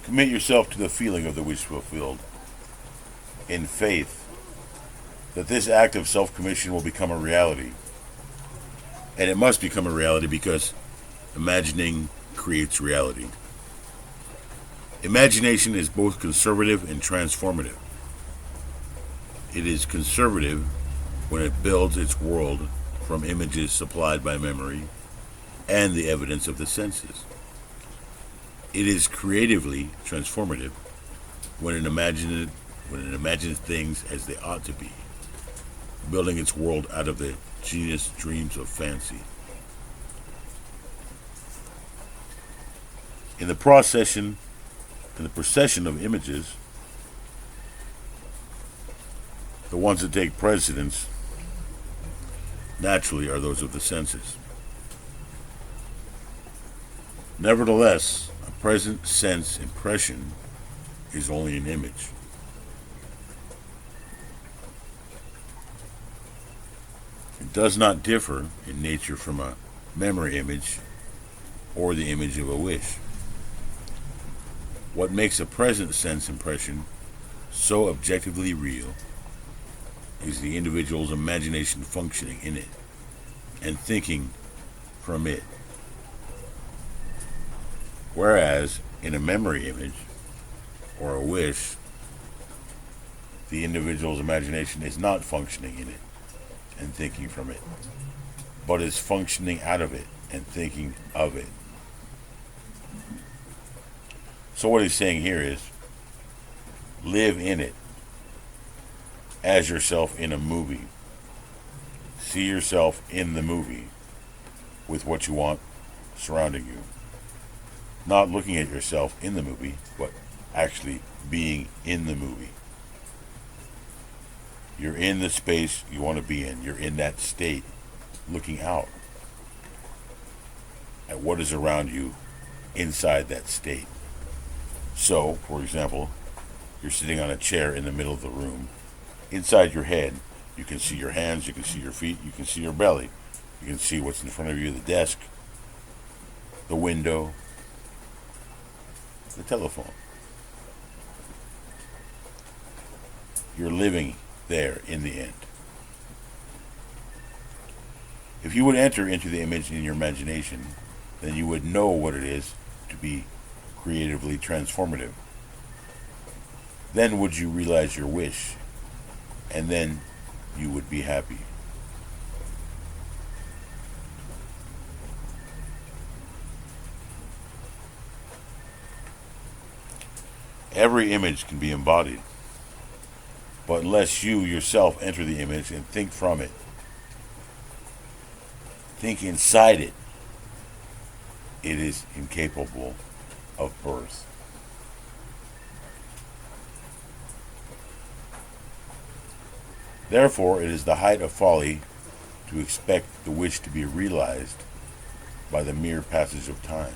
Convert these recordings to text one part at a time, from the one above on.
Commit yourself to the feeling of the wish fulfilled, in faith that this act of self-commission will become a reality. And it must become a reality because imagining creates reality. Imagination is both conservative and transformative. It is conservative when it builds its world from images supplied by memory and the evidence of the senses. It is creatively transformative when it imagines things as they ought to be, building its world out of the genius dreams of fancy. In the procession of images, the ones that take precedence naturally are those of the senses. Nevertheless, a present sense impression is only an image. It does not differ in nature from a memory image or the image of a wish. What makes a present sense impression so objectively real is the individual's imagination functioning in it and thinking from it. Whereas in a memory image or a wish, the individual's imagination is not functioning in it and thinking from it, but is functioning out of it and thinking of it. So what he's saying here is, live in it as yourself in a movie. See yourself in the movie with what you want surrounding you. Not looking at yourself in the movie, but actually being in the movie. You're in the space you want to be in. You're in that state, looking out at what is around you inside that state. So, for example, you're sitting on a chair in the middle of the room. Inside your head, you can see your hands, you can see your feet, you can see your belly. You can see what's in front of you, the desk, the window, the telephone. You're living there in the end. If you would enter into the image in your imagination, then you would know what it is to be creatively transformative. Then would you realize your wish, and then you would be happy. Every image can be embodied, but unless you yourself enter the image and think from it, think inside it, it is incapable of birth. Therefore, it is the height of folly to expect the wish to be realized by the mere passage of time.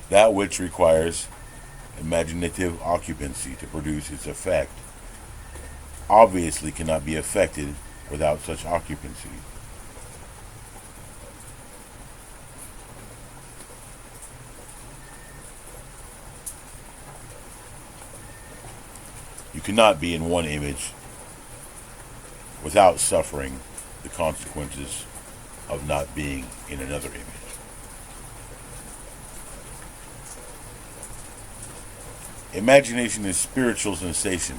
That which requires imaginative occupancy to produce its effect obviously cannot be effected without such occupancy. You cannot be in one image without suffering the consequences of not being in another image. Imagination is spiritual sensation.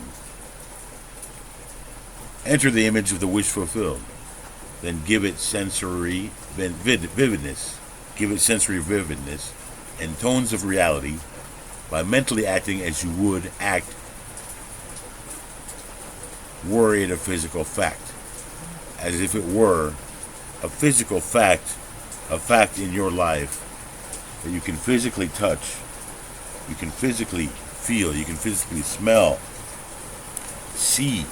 Enter the image of the wish fulfilled. Then give it sensory vividness. Give it sensory vividness and tones of reality by mentally acting as you would act were it a physical fact. As if it were a physical fact, a fact in your life that you can physically touch, you can physically feel, you can physically smell, see,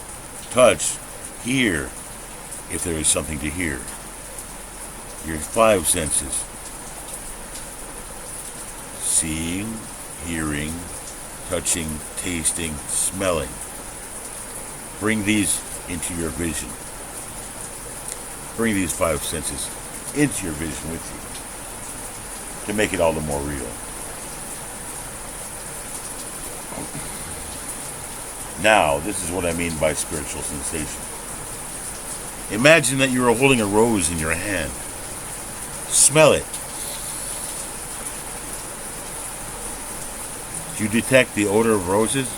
touch, hear, if there is something to hear. Your five senses: seeing, hearing, touching, tasting, smelling. Bring these into your vision. Bring these five senses into your vision with you. to make it all the more real. Now, this is what I mean by spiritual sensation. Imagine that you are holding a rose in your hand. Smell it. Do you detect the odor of roses?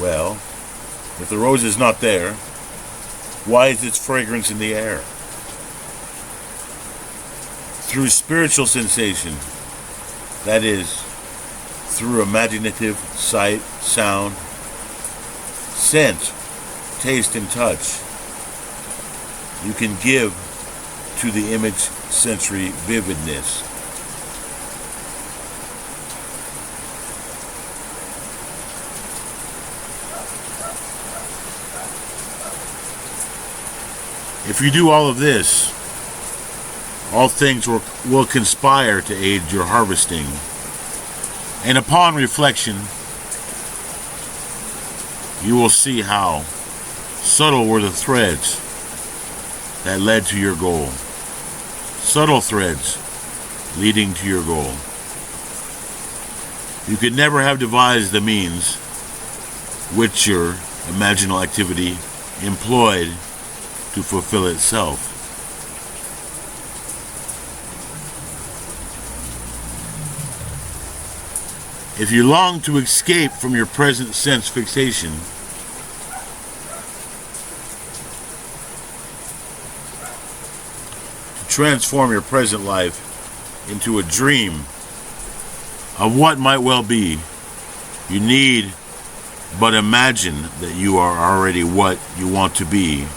Well, if the rose is not there, why is its fragrance in the air? Through spiritual sensation, that is, through imaginative sight, sound, scent, taste, and touch, you can give to the image sensory vividness. If you do all of this, all things will conspire to aid your harvesting. And upon reflection, you will see how subtle were the threads that led to your goal. Subtle threads leading to your goal. You could never have devised the means which your imaginal activity employed to fulfill itself. If you long to escape from your present sense fixation, to transform your present life into a dream of what might well be, you need but imagine that you are already what you want to be,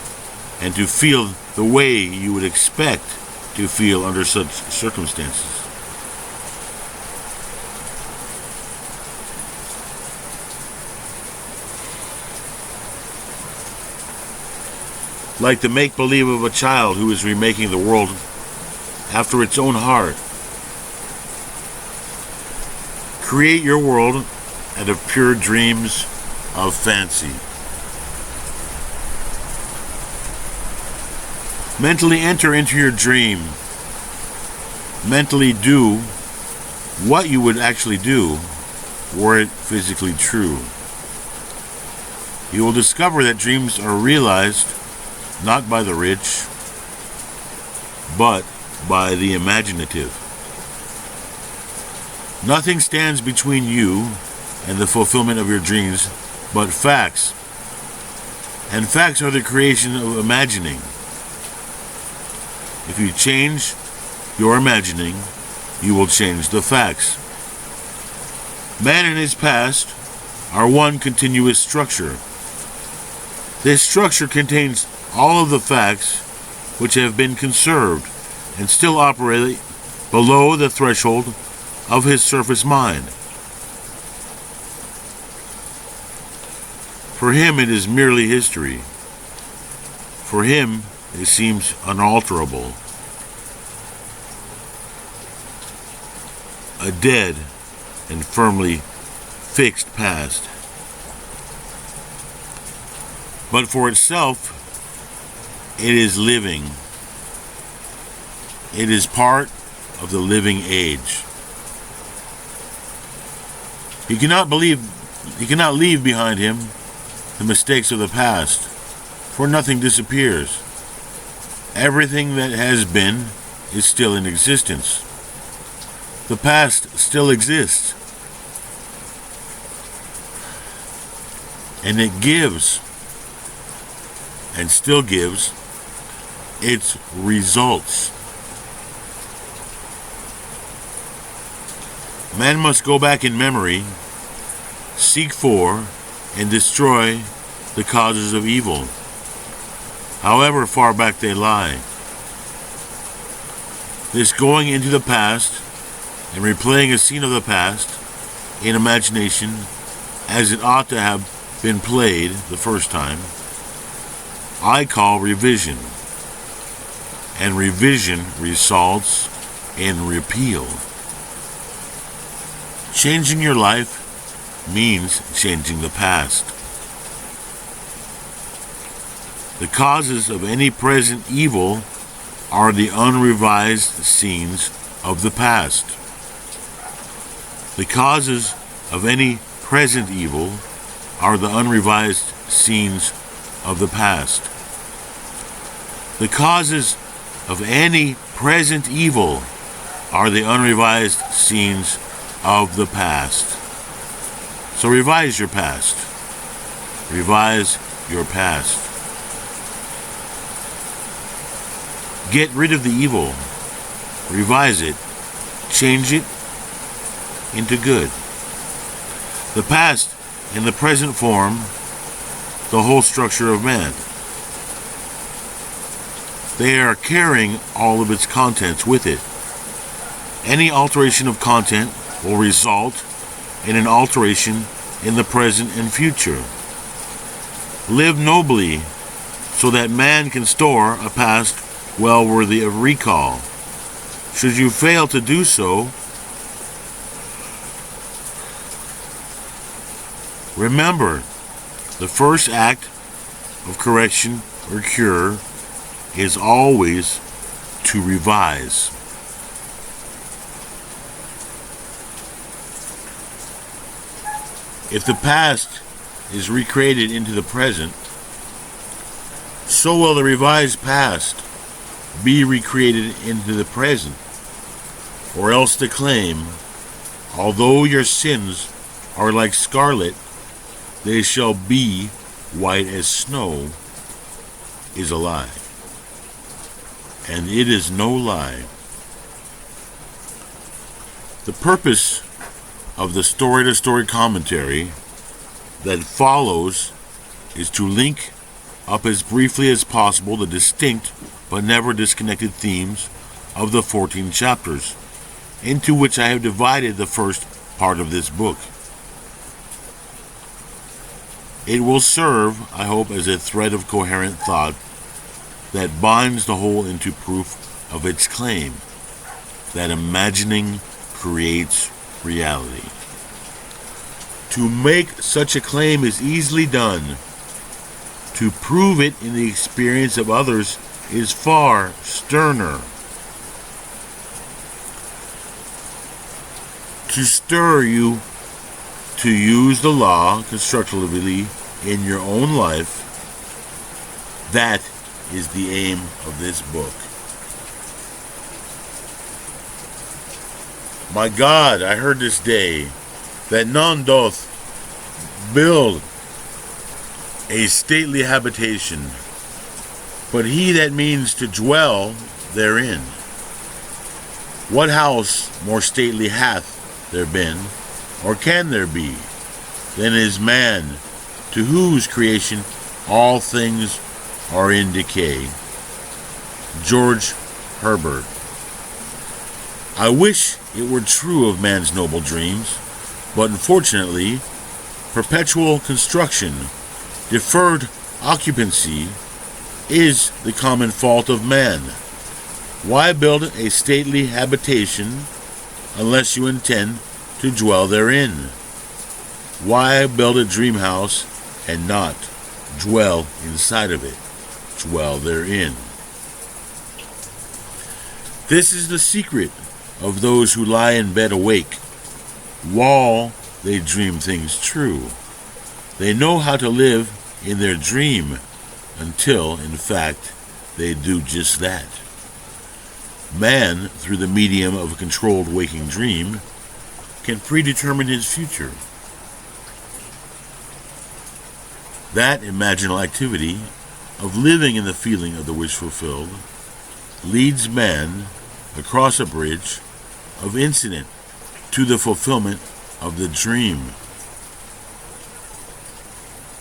and to feel the way you would expect to feel under such circumstances. Like the make-believe of a child who is remaking the world after its own heart. Create your world out of pure dreams of fancy. Mentally enter into your dream. Mentally do what you would actually do were it physically true. You will discover that dreams are realized not by the rich, but by the imaginative. Nothing stands between you and the fulfillment of your dreams but facts. And facts are the creation of imagining. If you change your imagining, you will change the facts. Man and his past are one continuous structure. This structure contains all of the facts which have been conserved and still operate below the threshold of his surface mind. For him it is merely history. For him it seems unalterable. A dead and firmly fixed past. But for itself, it is living. It is part of the living age. He cannot leave behind him the mistakes of the past, for nothing disappears. Everything that has been is still in existence. The past still exists. And it gives, and still gives, its results. Man must go back in memory, seek for, and destroy the causes of evil, however far back they lie. This going into the past and replaying a scene of the past in imagination as it ought to have been played the first time, I call revision. And revision results in repeal. Changing your life means changing the past. The causes of any present evil are the unrevised scenes of the past. The causes of any present evil are the unrevised scenes of the past. The causes of any present evil are the unrevised scenes of the past. So revise your past. Revise your past. Get rid of the evil. Revise it. Change it into good. The past in the present form, the whole structure of man. They are carrying all of its contents with it. Any alteration of content will result in an alteration in the present and future. Live nobly so that man can store a past well worthy of recall. Should you fail to do so, remember, the first act of correction or cure is always to revise. If the past is recreated into the present, so will the revised past be recreated into the present. Or else the claim, although your sins are like scarlet, they shall be white as snow, is a lie. And it is no lie. The purpose of the story-to-story commentary that follows is to link up as briefly as possible the distinct but never disconnected themes of the 14 chapters, into which I have divided the first part of this book. It will serve, I hope, as a thread of coherent thought that binds the whole into proof of its claim, that imagining creates reality. To make such a claim is easily done. To prove it in the experience of others is far sterner. To stir you to use the law constructively in your own life, that is the aim of this book. My God, I heard this day that none doth build a stately habitation, but he that means to dwell therein. What house more stately hath there been, or can there be, than is man, to whose creation all things are in decay? George Herbert. I wish it were true of man's noble dreams, but unfortunately, perpetual construction, deferred occupancy, is the common fault of man. Why build a stately habitation unless you intend to dwell therein? Why build a dream house and not dwell inside of it, dwell therein? This is the secret of those who lie in bed awake, while they dream things true. They know how to live in their dream until, in fact, they do just that. Man, through the medium of a controlled waking dream, can predetermine his future. That imaginal activity of living in the feeling of the wish fulfilled leads man across a bridge of incident to the fulfillment of the dream.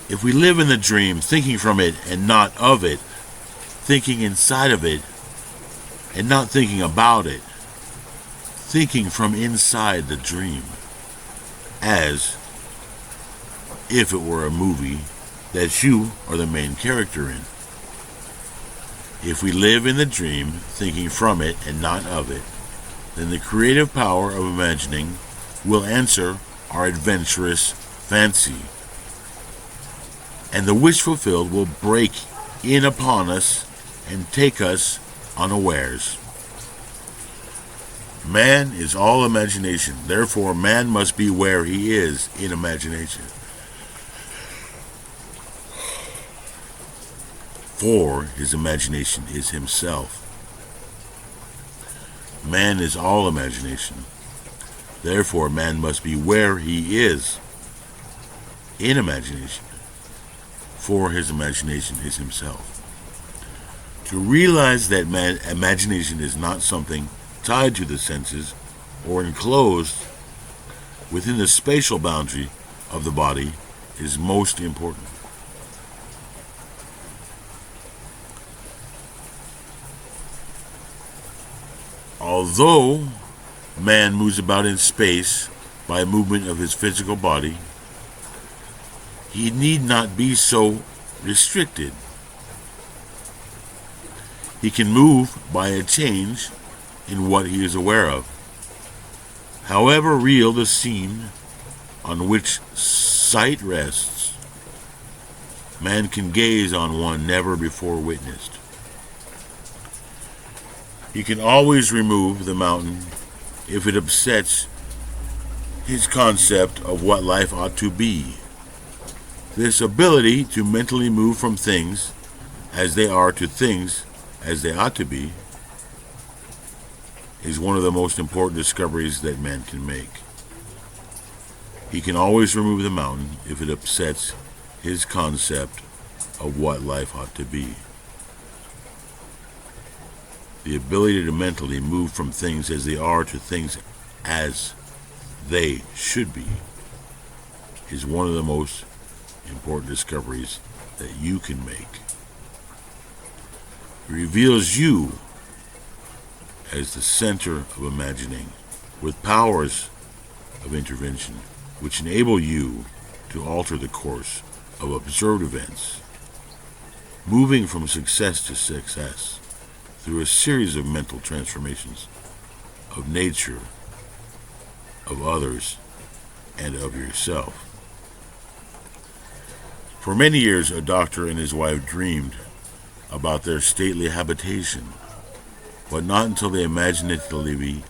If we live in the dream, thinking from it and not of it, thinking inside of it and not thinking about it, thinking from inside the dream, as if it were a movie that you are the main character in. If we live in the dream, thinking from it and not of it, then the creative power of imagining will answer our adventurous fancy, and the wish fulfilled will break in upon us and take us unawares. Man is all imagination, therefore man must be where he is in imagination. For his imagination is himself. Man is all imagination, therefore man must be where he is in imagination. For his imagination is himself. To realize that imagination is not something tied to the senses or enclosed within the spatial boundary of the body is most important. Although man moves about in space by movement of his physical body, he need not be so restricted. He can move by a change in what he is aware of. However real the scene on which sight rests, man can gaze on one never before witnessed. He can always remove the mountain if it upsets his concept of what life ought to be. This ability to mentally move from things as they are to things as they ought to be is one of the most important discoveries that man can make. He can always remove the mountain if it upsets his concept of what life ought to be. The ability to mentally move from things as they are to things as they should be is one of the most important discoveries that you can make. It reveals you as the center of imagining, with powers of intervention which enable you to alter the course of observed events, moving from success to success through a series of mental transformations of nature, of others, and of yourself. For many years, a doctor and his wife dreamed about their stately habitation, but not until they imaginatively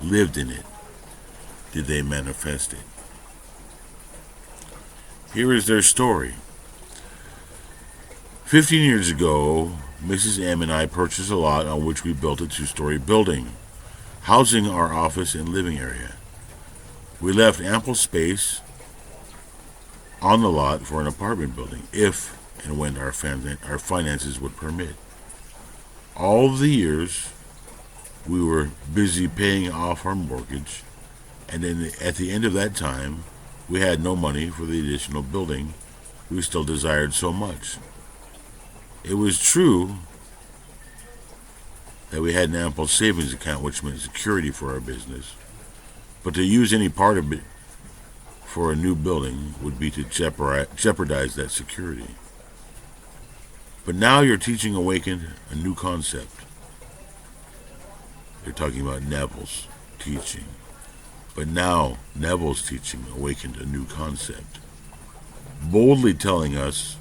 lived in it did they manifest it. Here is their story. 15 years ago, Mrs. M and I purchased a lot on which we built a 2-story building, housing our office and living area. We left ample space on the lot for an apartment building, if and when our finances would permit. All of the years, we were busy paying off our mortgage, and then at the end of that time, we had no money for the additional building we still desired so much. It was true that we had an ample savings account, which meant security for our business, but to use any part of it for a new building would be to jeopardize that security. But now you're teaching Awakened a new concept. They're talking about Neville's teaching. But now Neville's teaching Awakened a new concept, boldly telling us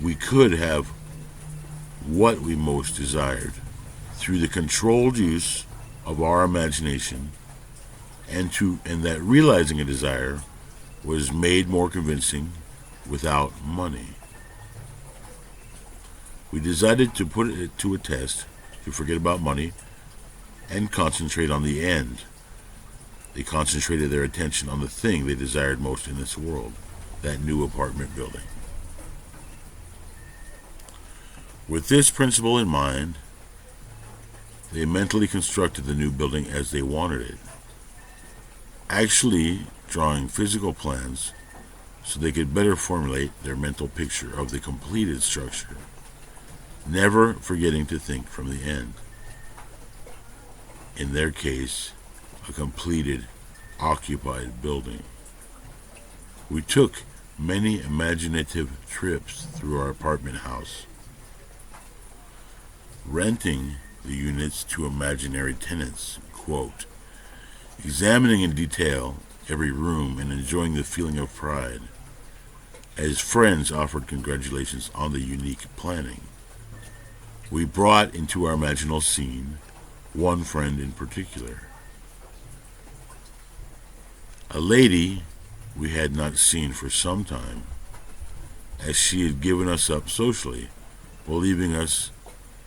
we could have what we most desired through the controlled use of our imagination, and that realizing a desire was made more convincing without money. We decided to put it to a test, to forget about money and concentrate on the end. They concentrated their attention on the thing they desired most in this world, that new apartment building. With this principle in mind, they mentally constructed the new building as they wanted it, actually drawing physical plans so they could better formulate their mental picture of the completed structure, never forgetting to think from the end. In their case, a completed, occupied building. We took many imaginative trips through our apartment house, renting the units to imaginary tenants, quote, examining in detail every room and enjoying the feeling of pride as friends offered congratulations on the unique planning. We brought into our imaginal scene one friend in particular, a lady we had not seen for some time, as she had given us up socially while leaving us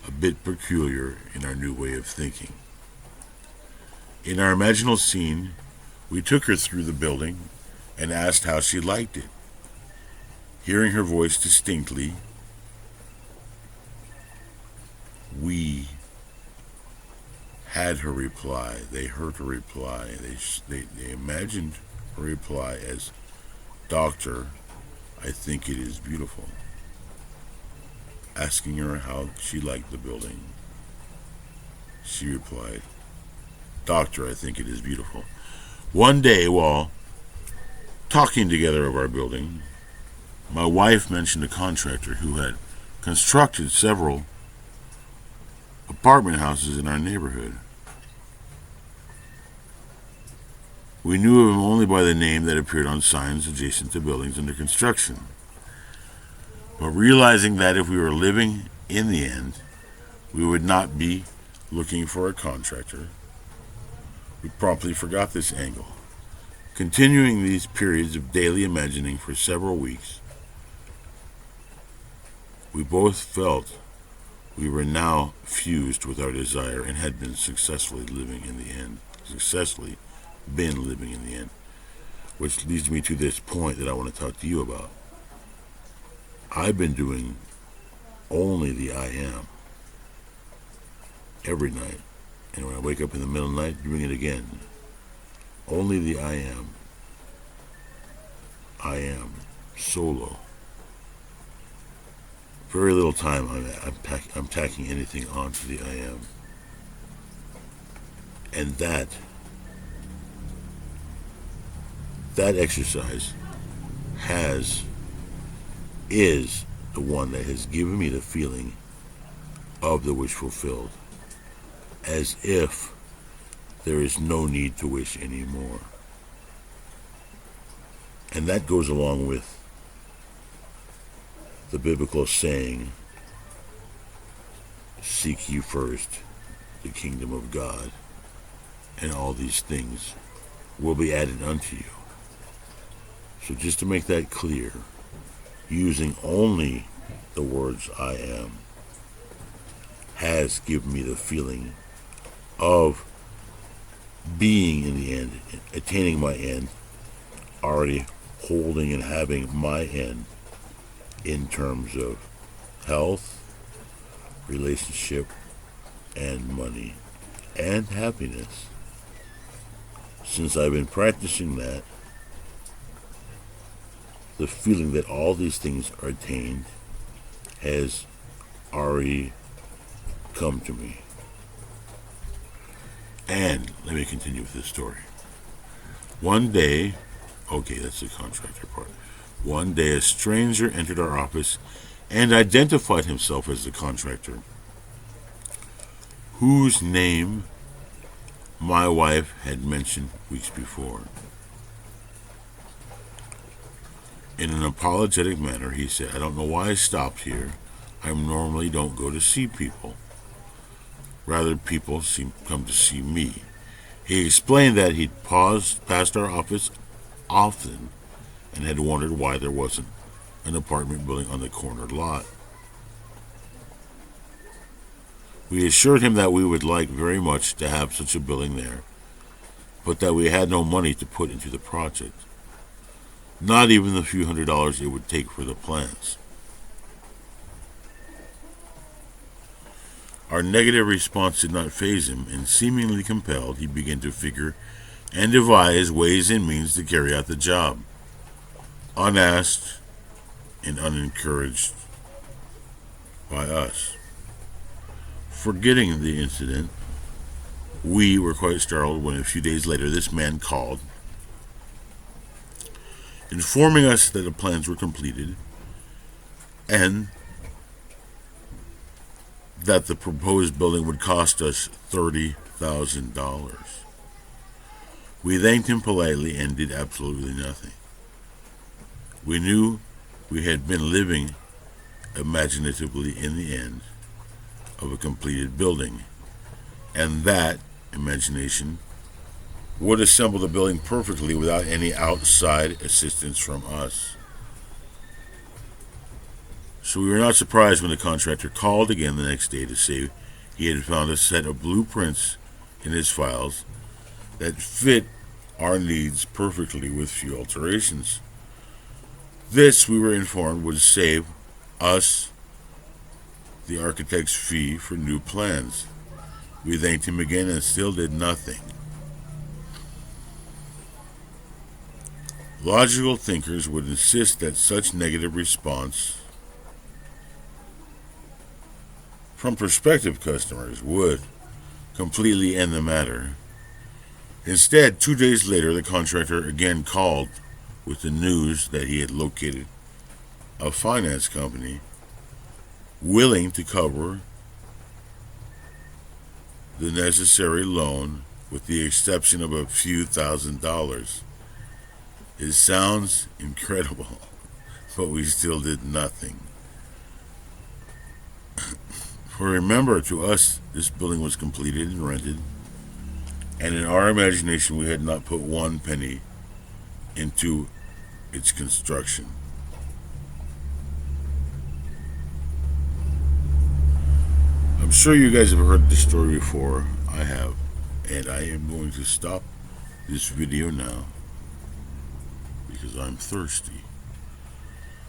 a bit peculiar in our new way of thinking. In our imaginal scene, we took her through the building and asked how she liked it. Hearing her voice distinctly, we had her reply. They heard her reply. They imagined her reply as, "Doctor, I think it is beautiful." Asking her how she liked the building, she replied, "Doctor, I think it is beautiful." One day, while talking together of our building, my wife mentioned a contractor who had constructed several apartment houses in our neighborhood. We knew of him only by the name that appeared on signs adjacent to buildings under construction. But realizing that if we were living in the end, we would not be looking for a contractor, we promptly forgot this angle. Continuing these periods of daily imagining for several weeks, we both felt we were now fused with our desire and had been successfully living in the end. Which leads me to this point that I want to talk to you about. I've been doing only the I am every night. And when I wake up in the middle of the night, doing it again. Only the I am. I am. Solo. Very little time I'm tacking anything onto the I am. And that exercise is the one that has given me the feeling of the wish fulfilled, as if there is no need to wish anymore. And that goes along with the biblical saying, "Seek ye first the kingdom of God, and all these things will be added unto you." So just to make that clear, using only the words I am has given me the feeling of being in the end, attaining my end, already holding and having my end in terms of health, relationship, and money, and happiness. Since I've been practicing that, the feeling that all these things are attained has already come to me. And let me continue with this story. One day, okay, that's the contractor part. One day a stranger entered our office and identified himself as the contractor, whose name my wife had mentioned weeks before. In an apologetic manner, he said, "I don't know why I stopped here. I normally don't go to see people. Rather, people come to see me." He explained that he'd passed our office often and had wondered why there wasn't an apartment building on the corner lot. We assured him that we would like very much to have such a building there, but that we had no money to put into the project. Not even the few $100s it would take for the plans. Our negative response did not faze him, and seemingly compelled, he began to figure and devise ways and means to carry out the job, unasked and unencouraged by us. Forgetting the incident, we were quite startled when a few days later this man called, informing us that the plans were completed and that the proposed building would cost us $30,000. We thanked him politely and did absolutely nothing. We knew we had been living imaginatively in the end of a completed building, and that imagination would assemble the building perfectly without any outside assistance from us. So we were not surprised when the contractor called again the next day to say he had found a set of blueprints in his files that fit our needs perfectly with few alterations. This, we were informed, would save us the architect's fee for new plans. We thanked him again and still did nothing. Logical thinkers would insist that such negative response from prospective customers would completely end the matter. Instead, 2 days later, the contractor again called with the news that he had located a finance company willing to cover the necessary loan with the exception of a few $1,000s. It sounds incredible, but we still did nothing. For remember, to us, this building was completed and rented, and in our imagination we had not put one penny into its construction. I'm sure you guys have heard this story before. I have, and I am going to stop this video now because I'm thirsty.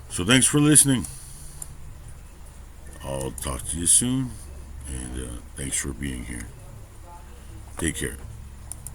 So thanks for listening. I'll talk to you soon, and thanks for being here. Take care.